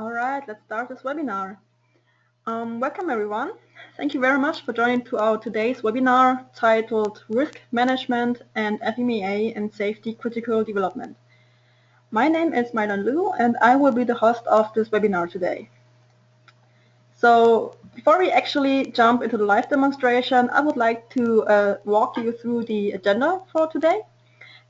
All right, let's start this webinar. Welcome everyone. Thank you very much for joining to our today's webinar titled Risk Management and FMEA in Safety Critical Development. My name is Mailan Liu and I will be the host of this webinar today. So before we actually jump into the live demonstration, I would like to walk you through the agenda for today.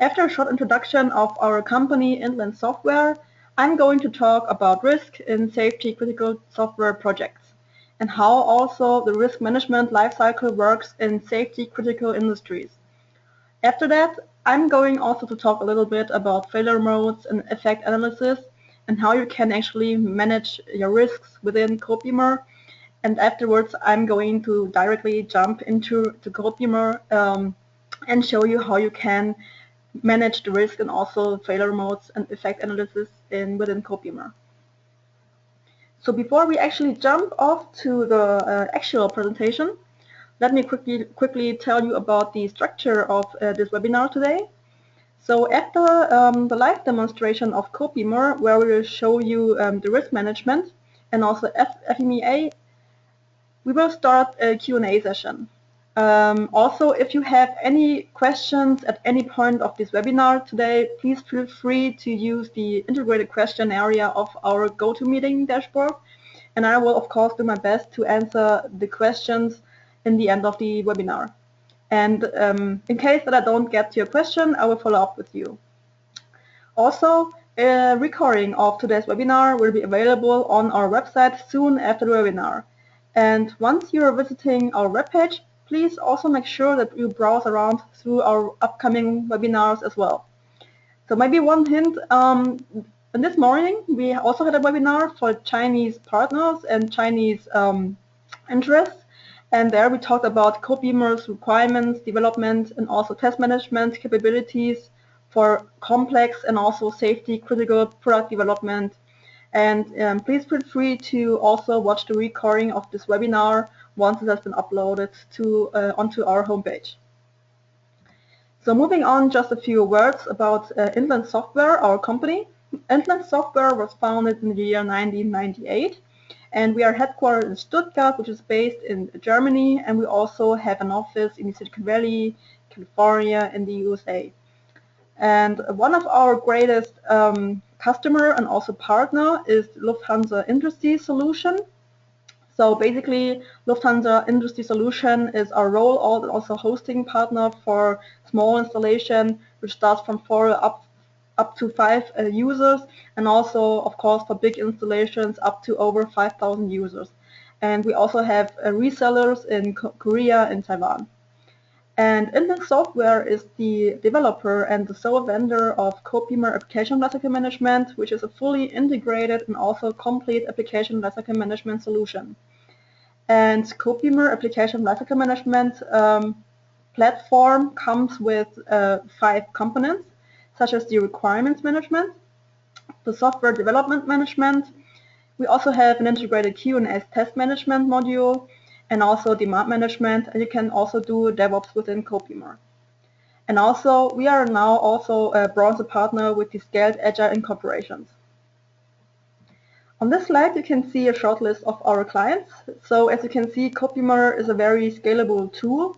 After a short introduction of our company, Inland Software, I'm going to talk about risk in safety critical software projects and how also the risk management lifecycle works in safety critical industries. After that, I'm going also to talk a little bit about failure modes and effect analysis and how you can actually manage your risks within Copymore. And afterwards, I'm going to directly jump into the Copymore and show you how you can manage the risk and also failure modes and effect analysis within Copymore. So before we actually jump off to the actual presentation, let me quickly tell you about the structure of this webinar today. So after the live demonstration of Copymore, where we will show you the risk management and also FMEA, we will start a Q&A session. Also, if you have any questions at any point of this webinar today, please feel free to use the integrated question area of our GoToMeeting dashboard, and I will of course do my best to answer the questions in the end of the webinar. And in case that I don't get to your question, I will follow up with you. Also, a recording of today's webinar will be available on our website soon after the webinar. And once you are visiting our webpage, please also make sure that you browse around through our upcoming webinars as well. So maybe one hint, this morning we also had a webinar for Chinese partners and Chinese interests. And there we talked about Copymore's requirements, development, and also test management capabilities for complex and also safety critical product development. And please feel free to also watch the recording of this webinar once it has been uploaded onto our homepage. So moving on, just a few words about Inland Software, our company. Inland Software was founded in the year 1998, and we are headquartered in Stuttgart, which is based in Germany, and we also have an office in Silicon Valley, California, in the USA. And one of our greatest customer and also partner is Lufthansa Industry Solution. So basically, Lufthansa Industry Solution is our rollout and also hosting partner for small installation, which starts from 4 up to 5 users, and also, of course, for big installations up to over 5,000 users. And we also have resellers in Korea and Taiwan. And Inland Software is the developer and the sole vendor of Copymore Application Lifecycle Management, which is a fully integrated and also complete application lifecycle management solution. And Copymore Application Lifecycle Management platform comes with 5 components, such as the requirements management, the software development management. We also have an integrated Q&A test management module, and also demand management, and you can also do DevOps within Copymore. And also, we are now also a bronze partner with the Scaled Agile Incorporations. On this slide, you can see a short list of our clients. So as you can see, Copymore is a very scalable tool,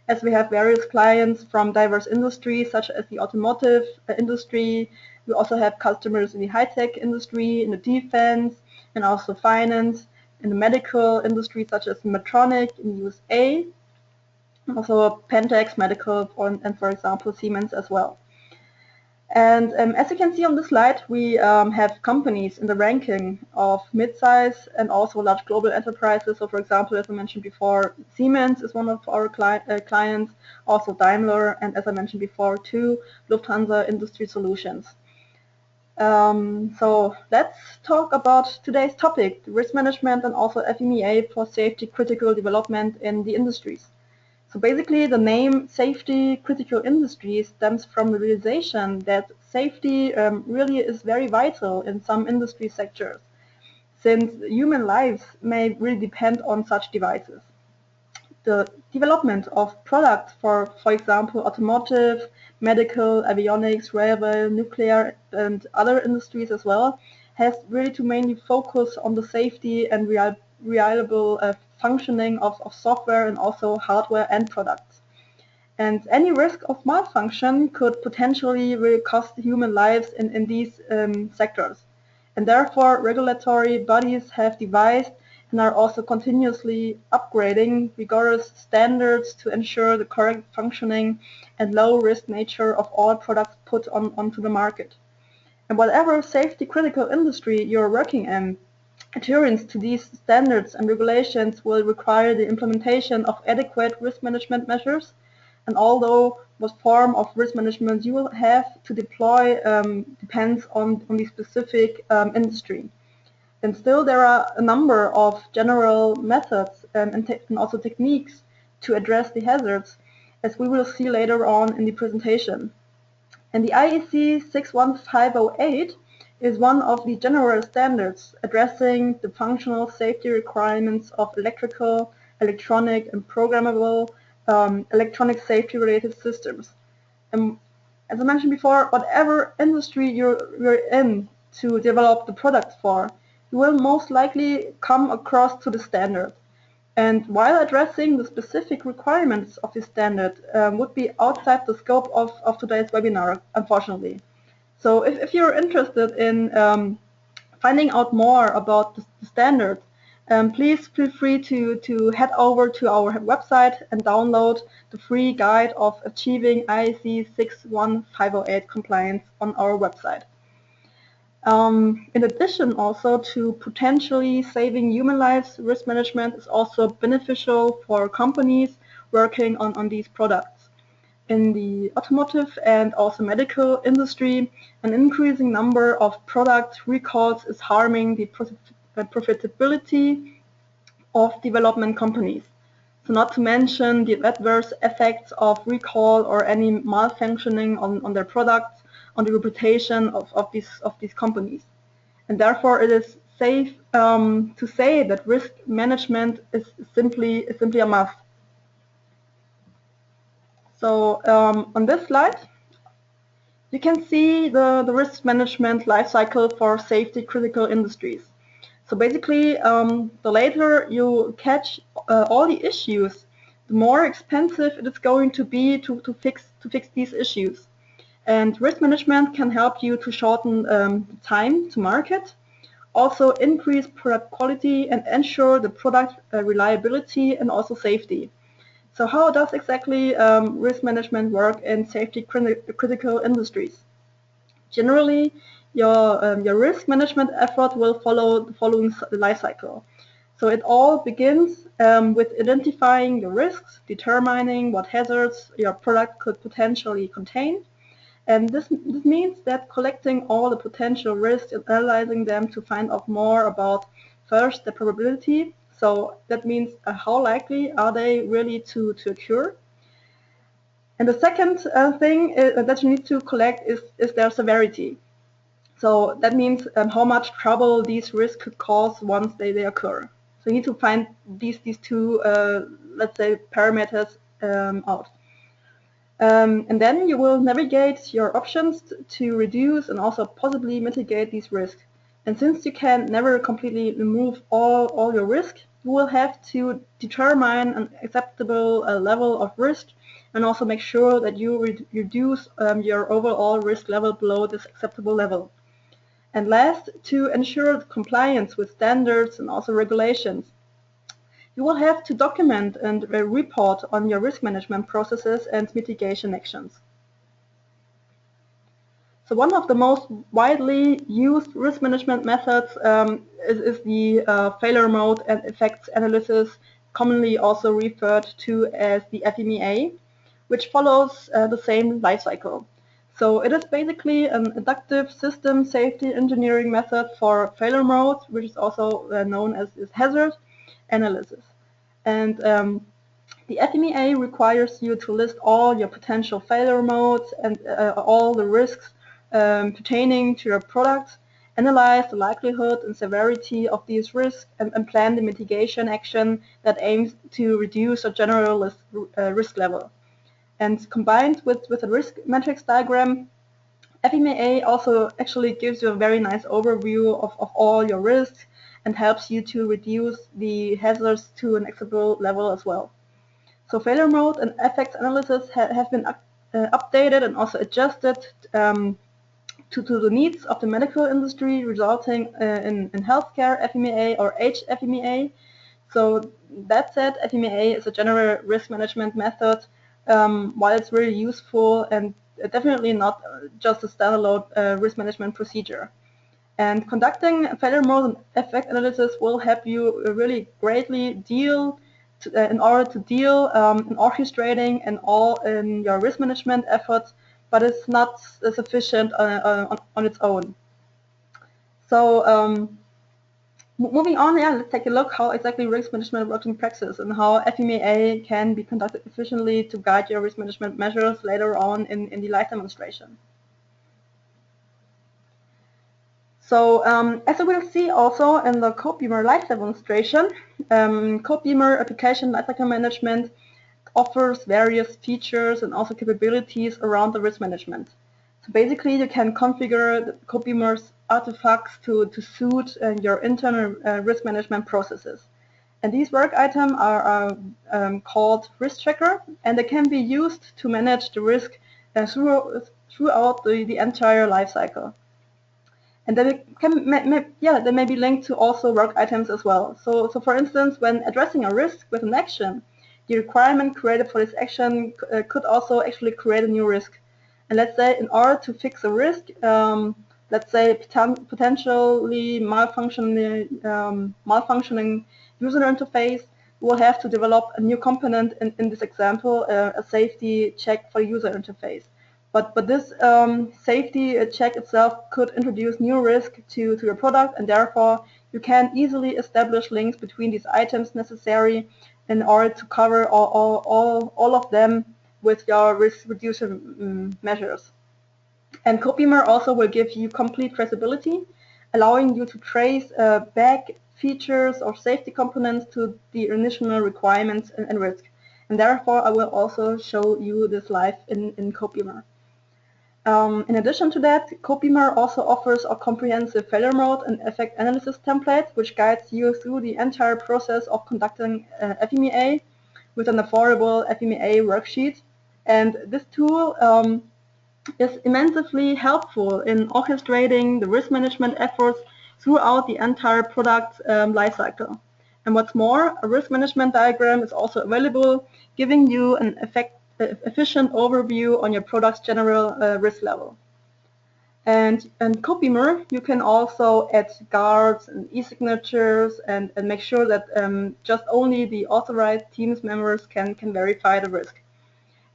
as we have various clients from diverse industries, such as the automotive industry. We also have customers in the high-tech industry, in the defense, and also finance, in the medical industry, such as Medtronic in the USA, also Pentax Medical, and for example, Siemens as well. And as you can see on the slide, we have companies in the ranking of mid-size and also large global enterprises. So for example, as I mentioned before, Siemens is one of our clients, also Daimler, and as I mentioned before, too, Lufthansa Industry Solutions. So let's talk about today's topic, risk management and also FMEA for safety critical development in the industries. So basically the name safety critical industry stems from the realization that safety really is very vital in some industry sectors, since human lives may really depend on such devices. The development of products for example, automotive, medical, avionics, railway, nuclear, and other industries as well has really to mainly focus on the safety and reliable functioning of software and also hardware and products. And any risk of malfunction could potentially really cost human lives in these sectors. And therefore, regulatory bodies have devised and are also continuously upgrading rigorous standards to ensure the correct functioning and low-risk nature of all products put onto the market. And whatever safety-critical industry you're working in, adherence to these standards and regulations will require the implementation of adequate risk management measures. And although what form of risk management you will have to deploy depends on the specific industry. And still there are a number of general methods and also techniques to address the hazards, as we will see later on in the presentation. And the IEC 61508 is one of the general standards addressing the functional safety requirements of electrical, electronic, and programmable electronic safety-related systems. And as I mentioned before, whatever industry you're in to develop the product for, you will most likely come across to the standard. And while addressing the specific requirements of this standard would be outside the scope of today's webinar, unfortunately. So if you're interested in finding out more about the standard, please feel free to head over to our website and download the free guide of achieving IEC 61508 compliance on our website. In addition, also to potentially saving human lives, risk management is also beneficial for companies working on these products. In the automotive and also medical industry, an increasing number of product recalls is harming the profitability of development companies. So not to mention the adverse effects of recall or any malfunctioning on their products, on the reputation of these companies. And therefore it is safe to say that risk management is simply a must. So on this slide, you can see the risk management lifecycle for safety critical industries. So basically, the later you catch all the issues, the more expensive it is going to be to fix these issues. And risk management can help you to shorten time to market, also increase product quality and ensure the product reliability and also safety. So how does exactly risk management work in safety critical industries? Generally, your risk management effort will follow the following life cycle. So it all begins with identifying the risks, determining what hazards your product could potentially contain. And this means that collecting all the potential risks and analyzing them to find out more about, first, the probability. So that means how likely are they really to occur. And the second thing that you need to collect is their severity. So that means how much trouble these risks could cause once they occur. So you need to find these two, let's say, parameters out. And then you will navigate your options to reduce and also possibly mitigate these risks. And since you can never completely remove all your risk, you will have to determine an acceptable level of risk and also make sure that you reduce your overall risk level below this acceptable level. And last, to ensure compliance with standards and also regulations, you will have to document and report on your risk management processes and mitigation actions. So one of the most widely used risk management methods is the failure mode and effects analysis, commonly also referred to as the FMEA, which follows the same life cycle. So it is basically an inductive system safety engineering method for failure mode, which is also known as hazard analysis. And the FMEA requires you to list all your potential failure modes and all the risks pertaining to your product, analyze the likelihood and severity of these risks, and plan the mitigation action that aims to reduce a general risk level. And combined with a risk matrix diagram, FMEA also actually gives you a very nice overview of all your risks and helps you to reduce the hazards to an acceptable level as well. So failure mode and effects analysis have been updated and also adjusted to the needs of the medical industry, resulting in healthcare FMEA or HFMEA. So that said, FMEA is a general risk management method, while it's really useful and definitely not just a standalone risk management procedure. And conducting failure mode and effect analysis will help you really greatly in order to deal in orchestrating and all in your risk management efforts, but it's not sufficient on its own. So moving on, let's take a look how exactly risk management works in practice and how FMEA can be conducted efficiently to guide your risk management measures later on in the live demonstration. So as we will see also in the Copymore live demonstration, Copymore application lifecycle management offers various features and also capabilities around the risk management. So basically you can configure Copymore's artifacts to suit your internal risk management processes. And these work items are called risk tracker, and they can be used to manage the risk throughout the entire life cycle. And then they may be linked to also work items as well. So for instance, when addressing a risk with an action, the requirement created for this action could also actually create a new risk. And let's say in order to fix a risk, let's say potentially malfunctioning user interface, we'll have to develop a new component in this example, a safety check for user interface. But this safety check itself could introduce new risk to your product, and therefore you can easily establish links between these items necessary in order to cover all of them with your risk reduction measures. And Copymore also will give you complete traceability, allowing you to trace back features or safety components to the initial requirements and risk. And therefore I will also show you this live in Copymore. In addition to that, Copymore also offers a comprehensive failure mode and effect analysis template, which guides you through the entire process of conducting FMEA with an affordable FMEA worksheet. And this tool is immensely helpful in orchestrating the risk management efforts throughout the entire product lifecycle. And what's more, a risk management diagram is also available, giving you an efficient overview on your product's general risk level. And Copymore, you can also add guards and e-signatures and make sure that just only the authorized teams members can verify the risk.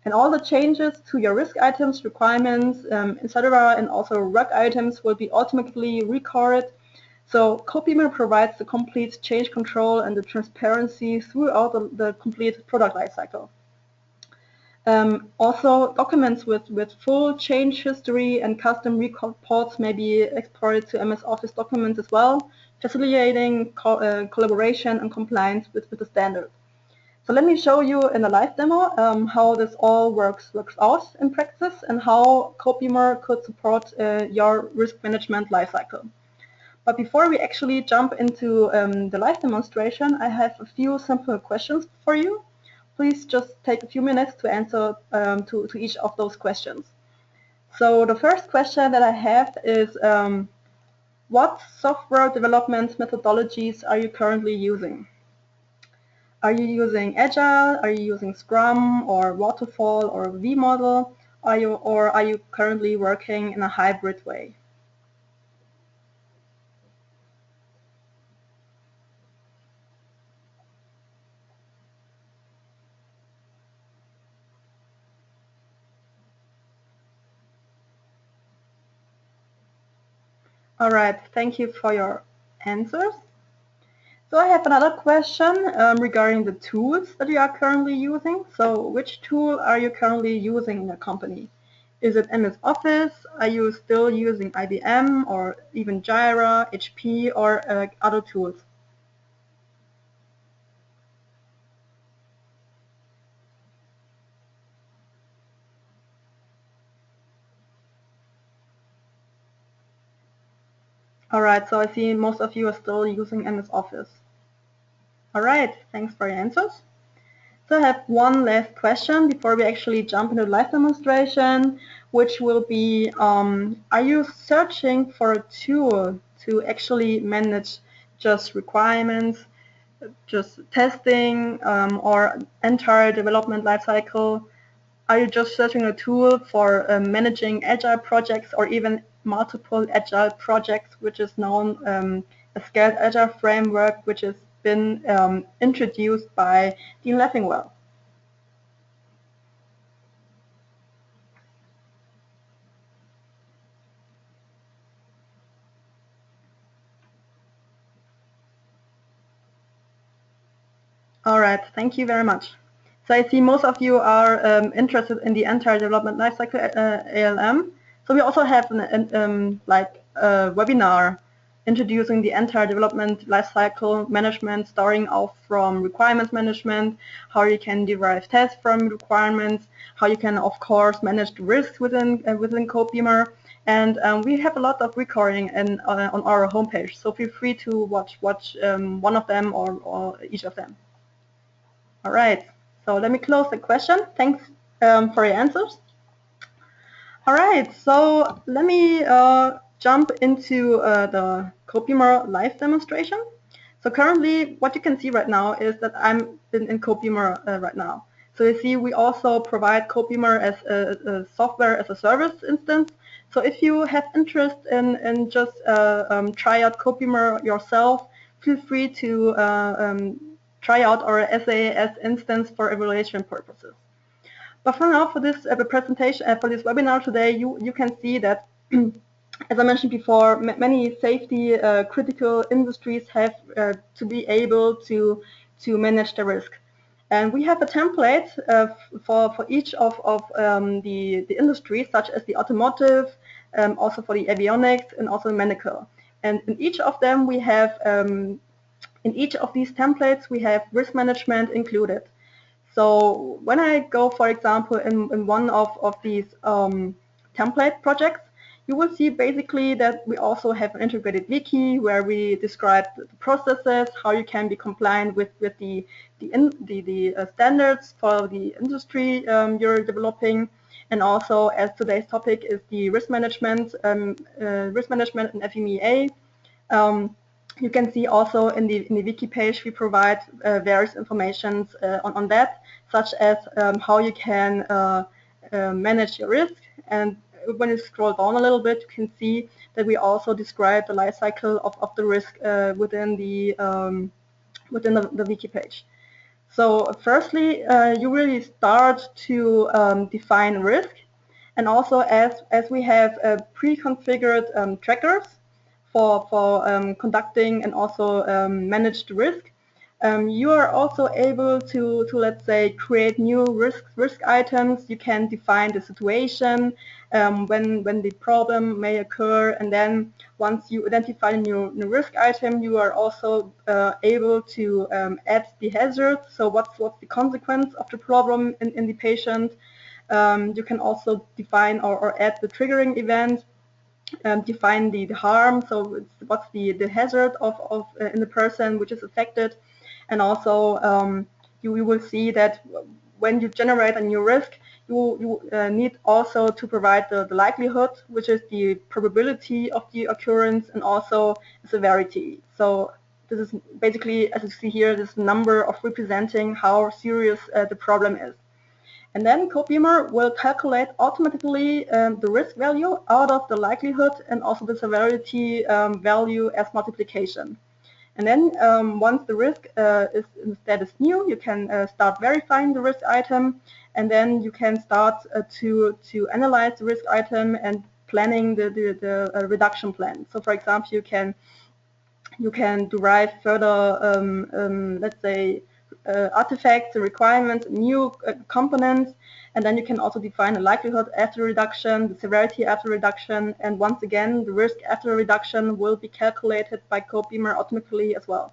And all the changes to your risk items, requirements, etc., and also work items will be automatically recorded. So Copymore provides the complete change control and the transparency throughout the complete product lifecycle. Also, documents with full change history and custom reports may be exported to MS Office documents as well, facilitating collaboration and compliance with the standard. So let me show you in a live demo how this all works out in practice and how Copymore could support your risk management lifecycle. But before we actually jump into the live demonstration, I have a few simple questions for you. Please just take a few minutes to answer to each of those questions. So the first question that I have is, what software development methodologies are you currently using? Are you using Agile? Are you using Scrum or Waterfall or V model? Or are you currently working in a hybrid way? All right, thank you for your answers. So I have another question regarding the tools that you are currently using. So which tool are you currently using in your company? Is it MS Office? Are you still using IBM or even Jira, HP, or other tools? All right, so I see most of you are still using MS Office. All right, thanks for your answers. So I have one last question before we actually jump into the live demonstration, which will be, are you searching for a tool to actually manage just requirements, just testing, or entire development lifecycle? Are you just searching a tool for managing agile projects or even multiple agile projects, which is known as Scaled Agile Framework, which has been introduced by Dean Leffingwell? All right, thank you very much. So I see most of you are interested in the entire development lifecycle ALM. So we also have a webinar introducing the entire development lifecycle management, starting off from requirements management, how you can derive tests from requirements, how you can of course manage the risks within Copymore. And we have a lot of recording on our homepage. So feel free to watch one of them or each of them. All right, so let me close the question. Thanks for your answers. All right, so let me jump into the Copymore live demonstration. So currently, what you can see right now is that I'm in Copymore right now. So you see, we also provide Copymore as a software as a service instance. So if you have interest in just try out Copymore yourself, feel free to try out our SAS instance for evaluation purposes. But for now, for this presentation, for this webinar today, you can see that, as I mentioned before, many safety critical industries have to be able to manage the risk. And we have a template for each of the industries, such as the automotive, also for the avionics, and also medical. And in each of them, we have in each of these templates, we have risk management included. So when I go, for example, in one of these template projects, you will see basically that we also have an integrated wiki where we describe the processes, how you can be compliant with the standards for the industry you're developing, and also, as today's topic is the risk management and FMEA. You can see also in the wiki page we provide various informations on that, such as how you can manage your risk. And when you scroll down a little bit, you can see that we also describe the life cycle of the risk within the wiki page. So firstly, you really start to define risk, and also as we have pre-configured trackers for conducting and also manage the risk, you are also able to let's say create new risk items. You can define the situation when the problem may occur, and then once you identify a new risk item, you are also able to add the hazard. So what's the consequence of the problem in the patient. You can also define or add the triggering event. Define the harm, so what's the hazard of in the person which is affected, and also you will see that when you generate a new risk, you need also to provide the likelihood, which is the probability of the occurrence, and also severity. So this is basically, as you see here, this number of representing how serious the problem is. And then Copymore will calculate automatically the risk value out of the likelihood and also the severity value as multiplication. And then once the risk is in status new, you can start verifying the risk item, and then you can start to analyze the risk item and planning the reduction plan. So for example, you can derive further, let's say, artifacts, requirements, new components, and then you can also define the likelihood after reduction, the severity after reduction, and once again, the risk after reduction will be calculated by Copymore automatically as well.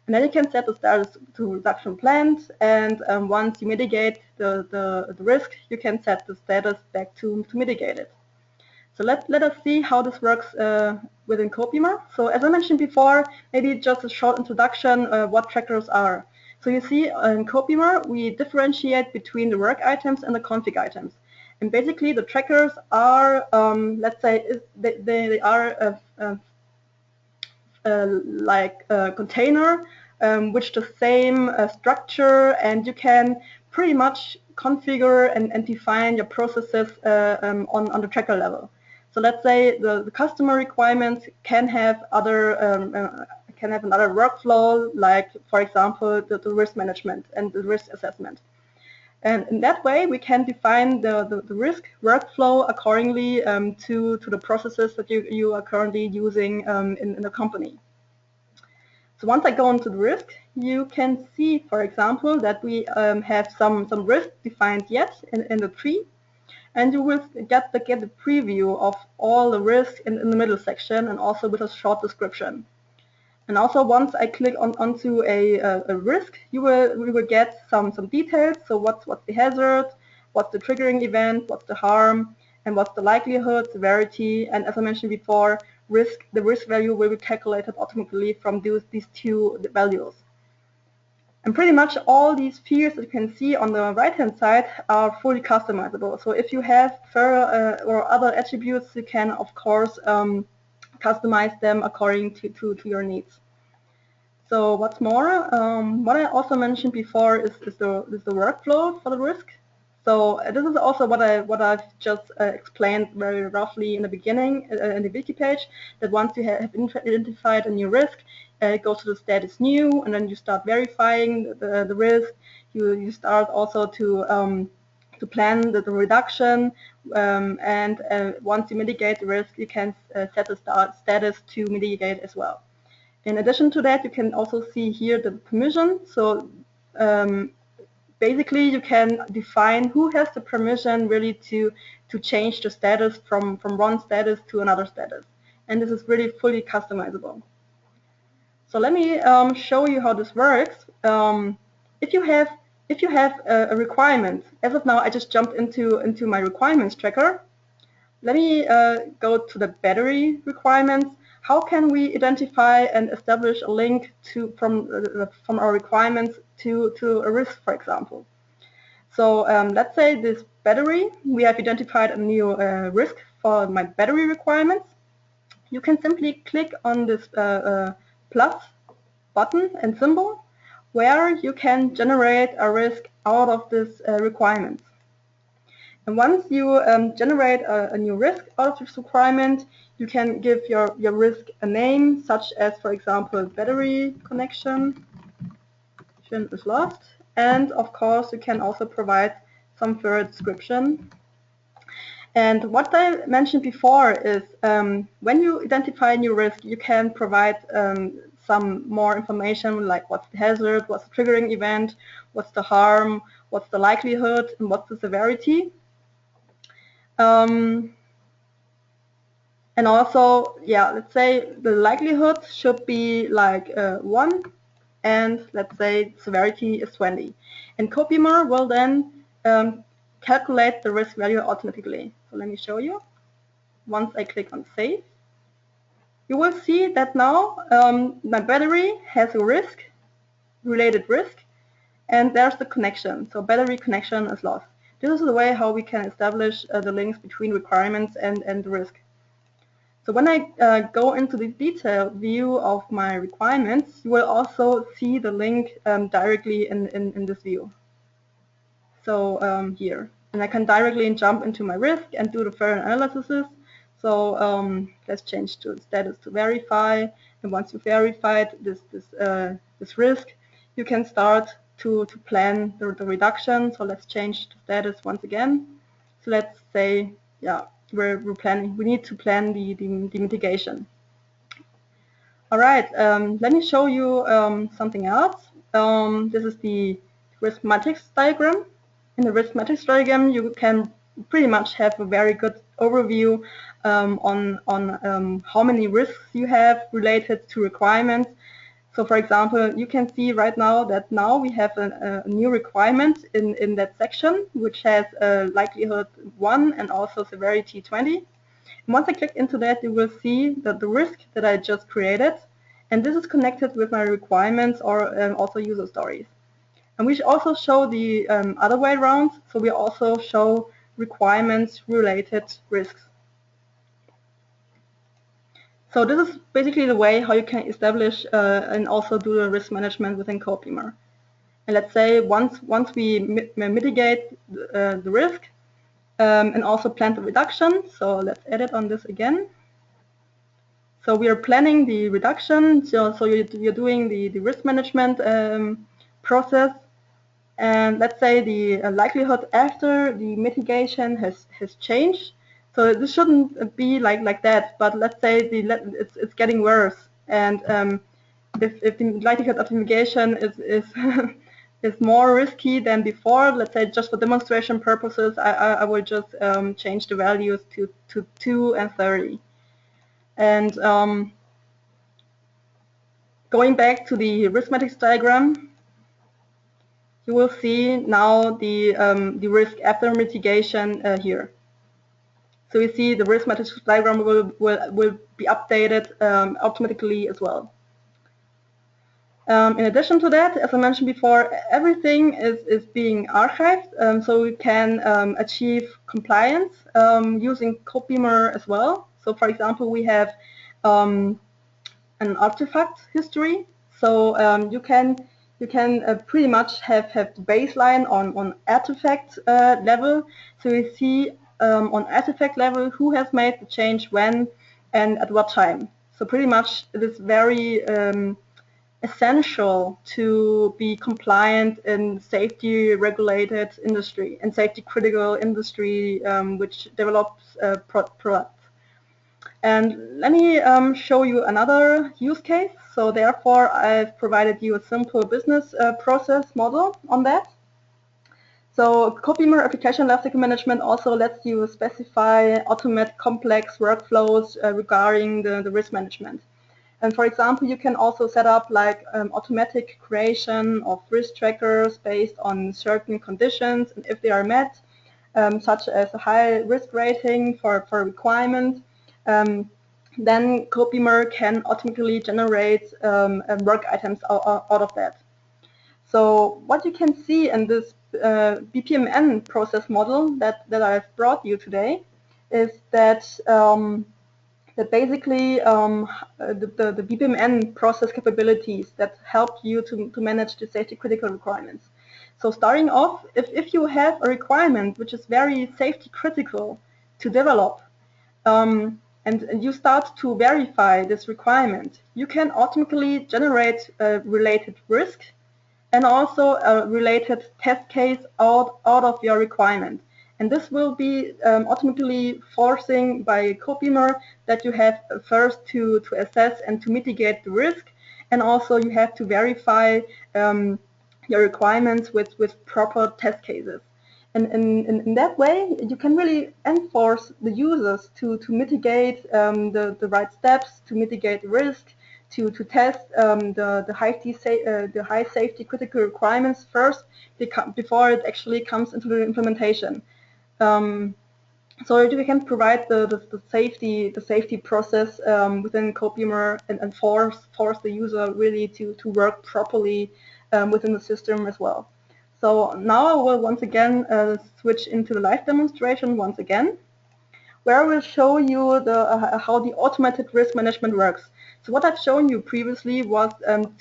And then you can set the status to reduction plans, and once you mitigate the risk, you can set the status back to mitigate it. So let us see how this works within Copymore. So as I mentioned before, maybe just a short introduction what trackers are. So you see in Copymore we differentiate between the work items and the config items. And basically the trackers are, let's say, they are like a container which the same structure, and you can pretty much configure and define your processes on the tracker level. So let's say the customer requirements can have other another workflow, like for example the risk management and the risk assessment. And in that way, we can define the risk workflow accordingly to the processes that you are currently using in the company. So once I go into the risk, you can see, for example, that we have some risk defined yet in the tree, and you will get the preview of all the risks in the middle section, and also with a short description. And also, once I click onto a risk, we will get some details. So what's the hazard, what's the triggering event, what's the harm, and what's the likelihood, severity, and as I mentioned before, the risk value will be calculated automatically from these two values. And pretty much all these fields that you can see on the right-hand side are fully customizable. So if you have further or other attributes, you can of course customize them according to your needs. So what's more, what I also mentioned before is the workflow for the risk. So this is also what I've just explained very roughly in the beginning in the wiki page, that once you have identified a new risk, it goes to the status new, and then you start verifying the risk. You start also to plan the reduction, and once you mitigate the risk, you can set the status to mitigate as well. In addition to that, you can also see here the permission. So basically, you can define who has the permission really to change the status from one status to another status, and this is really fully customizable. So let me show you how this works. If you have a requirement, as of now, I just jumped into my requirements tracker. Let me go to the battery requirements. How can we identify and establish a link from our requirements to a risk, for example? So let's say this battery, we have identified a new risk for my battery requirements. You can simply click on this plus button and symbol, where you can generate a risk out of this requirement. And once you generate a new risk out of this requirement, you can give your risk a name, such as, for example, battery connection is lost. And of course, you can also provide some further description. And what I mentioned before is when you identify a new risk, you can provide some more information, like what's the hazard, what's the triggering event, what's the harm, what's the likelihood, and what's the severity. And also, yeah, let's say the likelihood should be like 1, and let's say severity is 20. And Copymore will then calculate the risk value automatically. So let me show you. Once I click on save, you will see that now my battery has a risk, related risk, and there's the connection. So battery connection is lost. This is the way how we can establish the links between requirements and the risk. So when I go into the detailed view of my requirements, you will also see the link directly in this view. So here. And I can directly jump into my risk and do the further analysis. So let's change to status to verify. And once you've verified this risk, you can start to plan the reduction. So let's change the status once again. So let's say, yeah, we're planning. We need to plan the mitigation. All right. Let me show you something else. This is the risk matrix diagram. In the risk matrix diagram, you can pretty much have a very good overview on how many risks you have related to requirements. So for example, you can see right now that now we have a new requirement in that section, which has a likelihood 1 and also severity 20. Once I click into that, you will see that the risk that I just created, and this is connected with my requirements or also user stories. And we also show the other way around, so we also show requirements related risks. So this is basically the way how you can establish and also do the risk management within Copymore. And let's say once we mitigate the risk and also plan the reduction, so let's edit on this again. So we are planning the reduction, so you're doing the risk management process, and let's say the likelihood after the mitigation has changed. So this shouldn't be like that, but let's say it's getting worse, and if the likelihood of mitigation is is more risky than before, let's say just for demonstration purposes, I will just change the values to 2 and 30. And going back to the risk matrix diagram, you will see now the risk after mitigation here. So you see the risk matrix diagram will be updated automatically as well. In addition to that, as I mentioned before, everything is being archived, so we can achieve compliance using Copymore as well. So for example, we have an artifact history, so you can pretty much have the baseline on artifact level. So you see on artifact level who has made the change when and at what time. So pretty much it is very essential to be compliant in safety regulated industry and safety critical industry which develops products. And let me show you another use case. So therefore, I've provided you a simple business process model on that. So Copymore application lifecycle management also lets you specify, automate complex workflows regarding the risk management. And for example, you can also set up like automatic creation of risk trackers based on certain conditions, and if they are met, such as a high risk rating for a requirement, then Copymore can automatically generate work items out of that. So what you can see in this BPMN process model that I've brought you today is that that basically the BPMN process capabilities that help you to manage the safety critical requirements. So starting off, if you have a requirement which is very safety critical to develop, and you start to verify this requirement, you can automatically generate a related risk and also a related test case out of your requirement. And this will be automatically forcing by Copymore that you have first to assess and to mitigate the risk, and also you have to verify your requirements with proper test cases. And in that way, you can really enforce the users to mitigate the right steps, to mitigate risk, to test the high safety critical requirements first before it actually comes into the implementation. So you can provide the safety process within Copymore and force the user really to work properly within the system as well. So now I will once again switch into the live demonstration once again, where I will show you how the automated risk management works. So what I've shown you previously was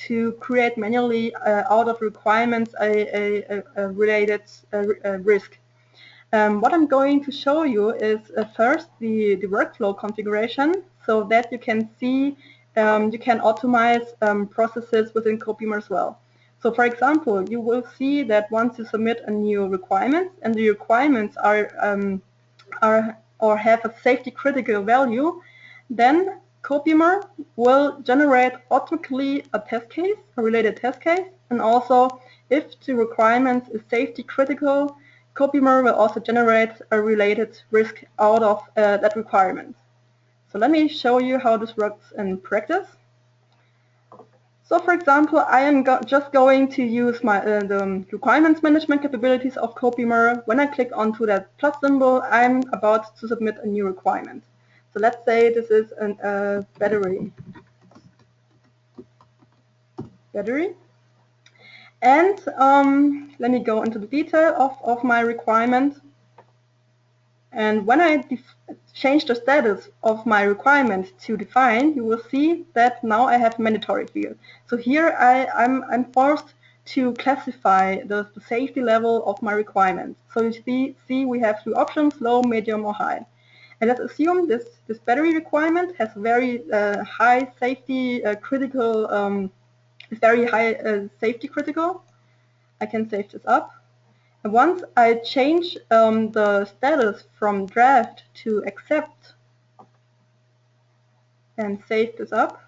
to create manually out of requirements a related risk. What I'm going to show you is first the workflow configuration, so that you can see you can automate processes within Copymore as well. So for example, you will see that once you submit a new requirement and the requirements are or have a safety critical value, then Copymore will generate automatically a test case, a related test case, and also if the requirement is safety critical, Copymore will also generate a related risk out of that requirement. So let me show you how this works in practice. So for example, I am just going to use my the requirements management capabilities of Copymore. When I click onto that plus symbol, I'm about to submit a new requirement. So let's say this is a battery. And let me go into the detail of my requirement. And when I change the status of my requirement to define, you will see that now I have mandatory field. So here I'm forced to classify the safety level of my requirement. So you see we have three options: low, medium, or high. And let's assume this battery requirement has very high safety critical, very high safety critical. I can save this up. And once I change the status from draft to accept and save this up,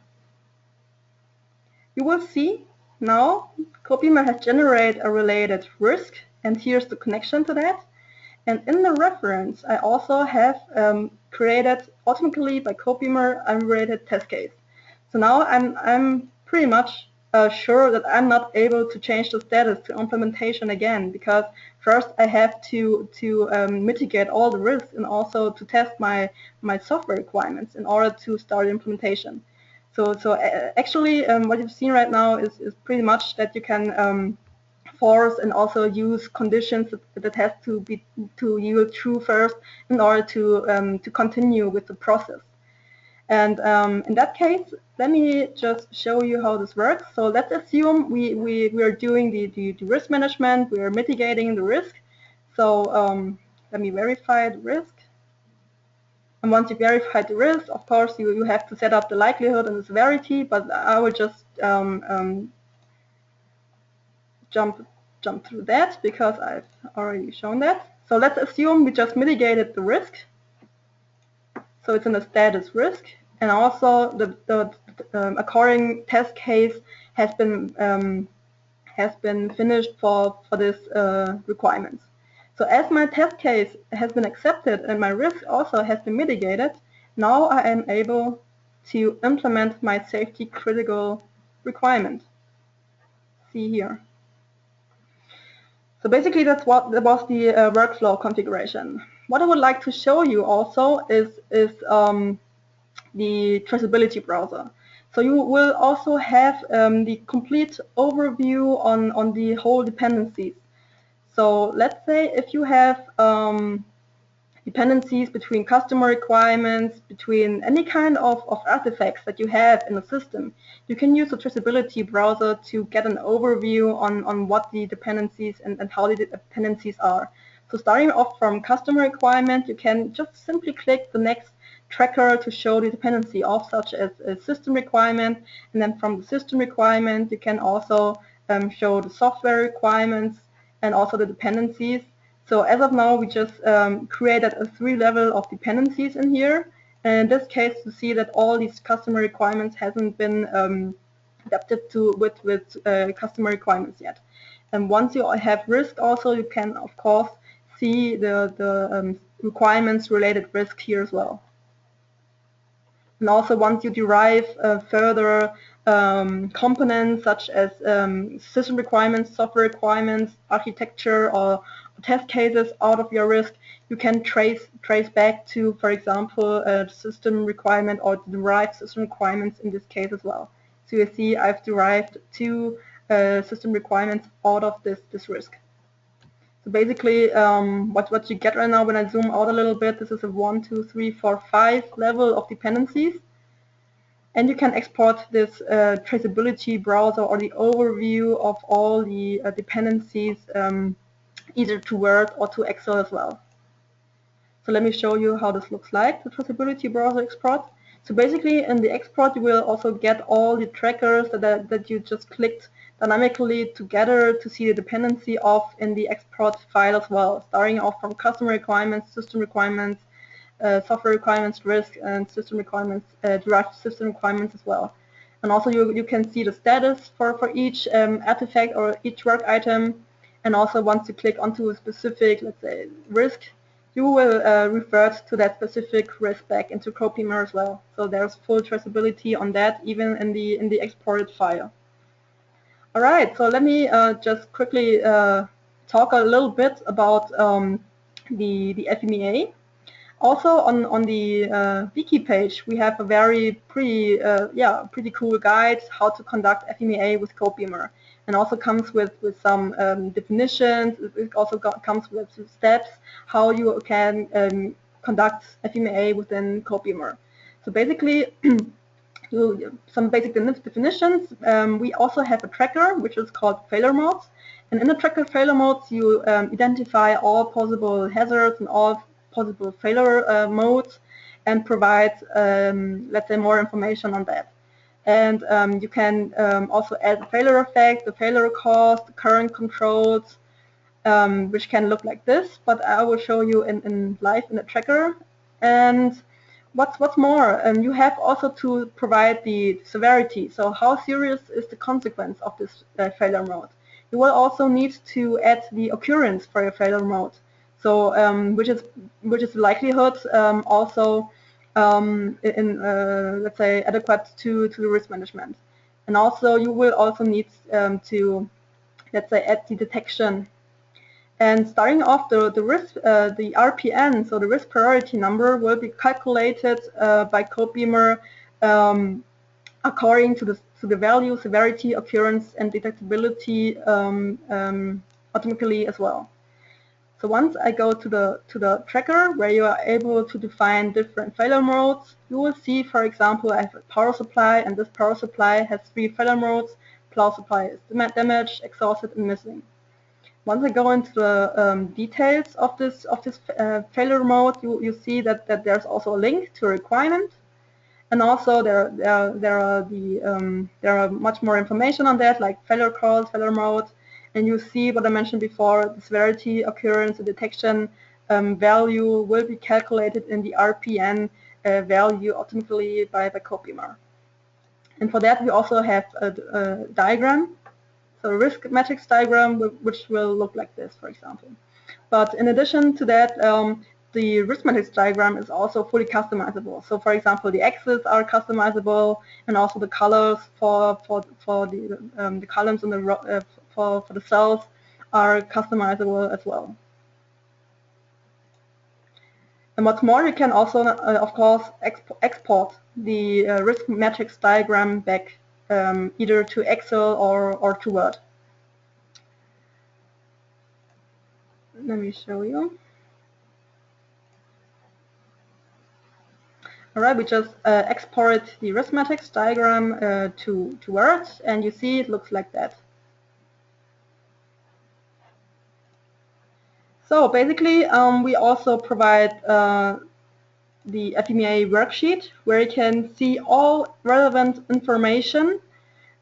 you will see now Copymore has generated a related risk, and here's the connection to that. And in the reference, I also have created automatically by Copymore unrelated test case. So now I'm pretty much sure that I'm not able to change the status to implementation again, because first I have to mitigate all the risks and also to test my software requirements in order to start implementation. So actually what you've seen right now is pretty much that you can force and also use conditions that has to yield true first in order to continue with the process. And in that case, let me just show you how this works. So let's assume we are doing the risk management, we are mitigating the risk. So let me verify the risk. And once you verify the risk, of course, you have to set up the likelihood and the severity, but I will just jump through that because I've already shown that. So let's assume we just mitigated the risk. So it's in a status risk, and also the according test case has been finished for this requirements. So as my test case has been accepted and my risk also has been mitigated, now I am able to implement my safety critical requirement. See here. So basically that was the workflow configuration. What I would like to show you also is the traceability browser. So you will also have the complete overview on the whole dependencies. So let's say if you have dependencies between customer requirements, between any kind of artifacts that you have in the system, you can use the traceability browser to get an overview on what the dependencies and how the dependencies are. So starting off from customer requirement, you can just simply click the next tracker to show the dependency of, such as a system requirement, and then from the system requirement you can also show the software requirements and also the dependencies. So as of now we just created a 3-level of dependencies in here, and in this case you see that all these customer requirements hasn't been adapted to with customer requirements yet. And once you have risk also, you can of course see the requirements related risk here as well. And also once you derive further components such as system requirements, software requirements, architecture, or test cases out of your risk, you can trace back to, for example, a system requirement or derived system requirements in this case as well. So you see I've derived 2 system requirements out of this risk. So basically what you get right now, when I zoom out a little bit, this is a 1, 2, 3, 4, 5 level of dependencies. And you can export this traceability browser or the overview of all the dependencies either to Word or to Excel as well. So let me show you how this looks like, the traceability browser export. So basically in the export you will also get all the trackers that you just clicked dynamically together to see the dependency of in the export file as well, starting off from customer requirements, system requirements, software requirements, risk, and system requirements, derived system requirements as well. And also you can see the status for each artifact or each work item, and also once you click onto a specific, let's say, risk, you will revert to that specific risk back into Copymore as well. So there's full traceability on that, even in the exported file. All right, so let me just quickly talk a little bit about the FMEA. Also on the wiki page, we have a very pretty cool guide how to conduct FMEA with Copymore, and also comes with some definitions. It also comes with steps how you can conduct FMEA within Copymore. So basically, some basic definitions. We also have a tracker which is called failure modes, and in the tracker failure modes you identify all possible hazards and all possible failure modes and provide, let's say, more information on that. And you can also add the failure effect, the failure cause, the current controls, which can look like this, but I will show you in live in the tracker. And what's more, you have also to provide the severity. So how serious is the consequence of this failure mode? You will also need to add the occurrence for your failure mode. So which is the likelihood also let's say adequate to the risk management. And also you will also need to, let's say, add the detection. And starting off the RPN, so the risk priority number, will be calculated by Copymore according to the value, severity, occurrence, and detectability automatically as well. So once I go to the tracker where you are able to define different failure modes, you will see, for example, I have a power supply, and this power supply has 3 failure modes. Power supply is damaged, exhausted, and missing. Once I go into the details of this failure mode, you see that there's also a link to a requirement, and also there are much more information on that, like failure cause, failure mode, and you see what I mentioned before: the severity, occurrence, the detection value will be calculated in the RPN value automatically by Copymore. And for that, we also have a diagram. So a risk matrix diagram, which will look like this, for example. But in addition to that, the risk matrix diagram is also fully customizable. So, for example, the axes are customizable, and also the colors for the columns and for the cells are customizable as well. And what's more, you can also, of course, export the risk matrix diagram back either to Excel or to Word. Let me show you. All right, we just exported the risk matrix diagram to Word, and you see it looks like that. So basically, we also provide the FMEA worksheet where you can see all relevant information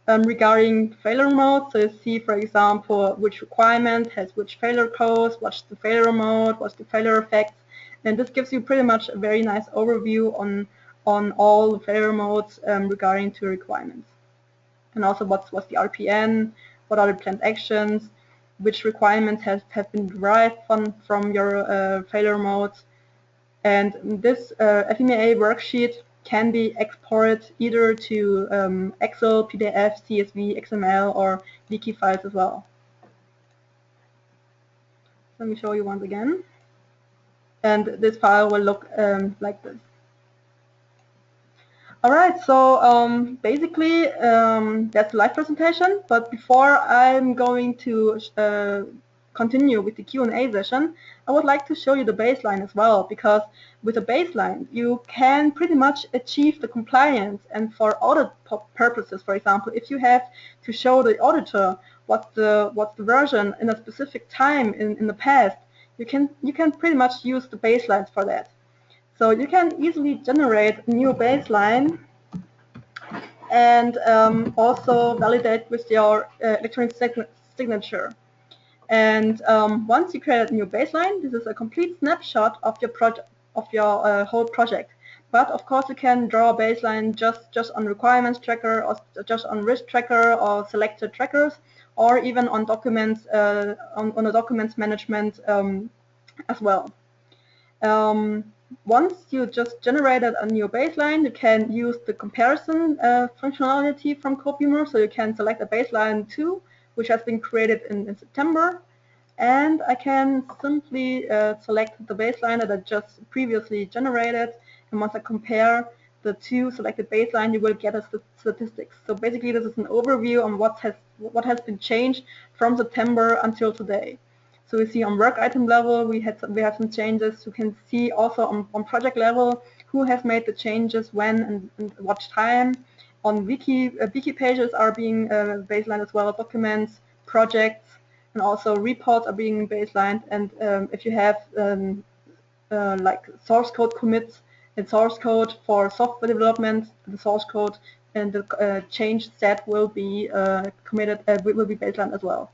regarding failure mode. So you see, for example, which requirement has which failure cause, what's the failure mode, what's the failure effect, and this gives you pretty much a very nice overview on all the failure modes regarding to requirements, and also what's the RPN, what are the planned actions, which requirements have been derived from your failure modes. And this FMEA worksheet can be exported either to Excel, PDF, CSV, XML, or wiki files as well. Let me show you once again. And this file will look like this. All right, so basically that's the live presentation. But before I'm going to continue with the Q&A session, I would like to show you the baseline as well, because with a baseline you can pretty much achieve the compliance. And for audit purposes, for example, if you have to show the auditor what's the version in a specific time in the past, you can pretty much use the baselines for that. So you can easily generate a new baseline and also validate with your electronic signature. And once you create a new baseline, this is a complete snapshot of your project, of your whole project. But of course, you can draw a baseline just on requirements tracker, or just on risk tracker, or selected trackers, or even on documents on the documents management as well. Once you just generated a new baseline, you can use the comparison functionality from Copymore. So you can select a baseline 2, which has been created in September, and I can simply select the baseline that I just previously generated, and once I compare the two selected baseline, you will get a statistics. So basically this is an overview on what has been changed from September until today. So we see on work item level we have some changes. You can see also on project level who has made the changes when and what time. On wiki pages are being baselined as well, documents, projects, and also reports are being baselined. And if you have like source code commits and source code for software development, the source code and the change set will be committed, will be baselined as well.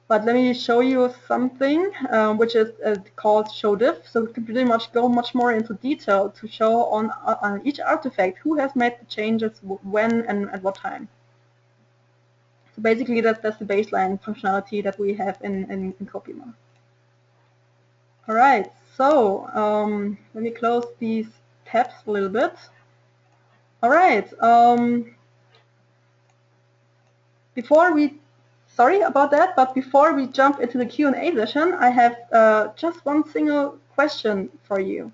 But let me show you something which is called show diff. So we can pretty much go much more into detail to show on each artifact who has made the changes, when, and at what time. So basically that's the baseline functionality that we have in Copymore. All right, so let me close these tabs a little bit. All right, sorry about that, but before we jump into the Q&A session, I have just one single question for you,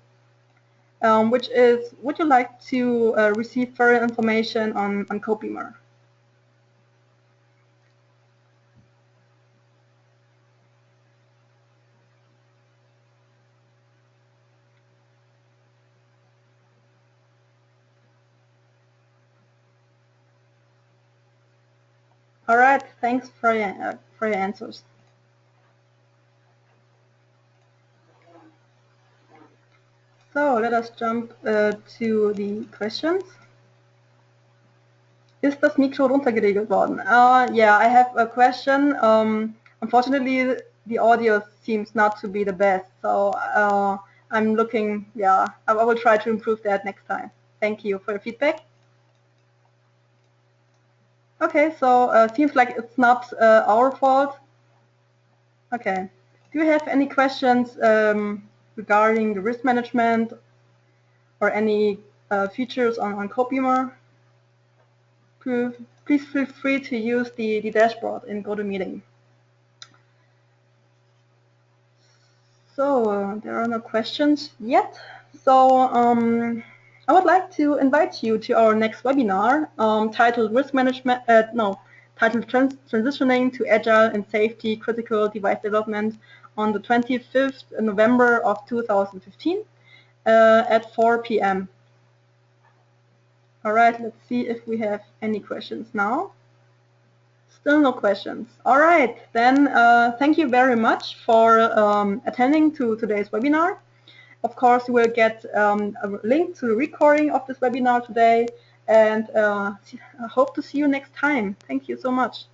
which is, would you like to receive further information on Copymore? All right, thanks for your answers. So let us jump to the questions. Ist das Mikro runtergeregelt worden? Yeah, I have a question. Unfortunately, the audio seems not to be the best, so I'm looking, yeah, I will try to improve that next time. Thank you for your feedback. Okay, so seems like it's not our fault. Okay. Do you have any questions regarding the risk management or any features on Copymore? Please feel free to use the dashboard in GoToMeeting. So there are no questions yet. So I would like to invite you to our next webinar titled Risk Management. Titled Transitioning to Agile and Safety Critical Device Development on the 25th November of 2015 at 4 p.m. All right, let's see if we have any questions now. Still no questions. All right, then thank you very much for attending to today's webinar. Of course, you will get a link to the recording of this webinar today, and I hope to see you next time. Thank you so much.